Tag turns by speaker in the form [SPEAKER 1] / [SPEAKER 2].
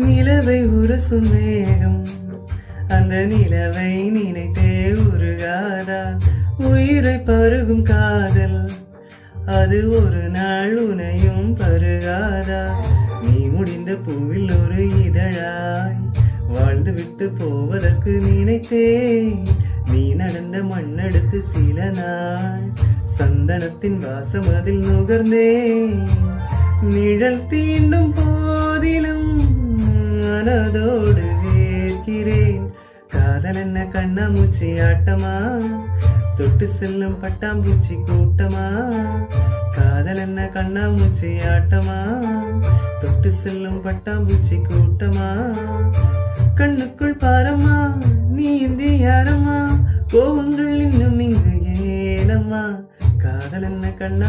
[SPEAKER 1] நிலவை உரசும் மேகம் அந்த நிலவை நினைத்தே உருகாதா? உயிரை பருகும் காதல் அது ஒரு நாள் உனையும் பருகாதா? நீ முடிந்த பூவில் ஒரு இதழாய் வாழ்ந்து விட்டு போவதற்கு நினைத்தேன். நீ நடந்த மண்ணெடுத்து சில நாள் சந்தனத்தின் வாசம் அதில் நுகர்ந்தேன். நிழல் தீண்டும் போதிலும் மனதோடு வேர்க்கிறேன். காதல் என்ன கண்ணாமூச்சி ஆட்டமா? தொட்டு செல்லும் பட்டாம்பூச்சி கூட்டமா? காதல் என்ன கண்ணாமூச்சி ஆட்டமா? தொட்டு செல்லும் பட்டாம்பூச்சி கூட்டமா? கண்ணுக்குள் பாரம்மா, நீ இன்றி யாரம்மா? கோவங்கள் இன்னும் இங்கு ஏனம்மா? காதல் என்ன கண்ணா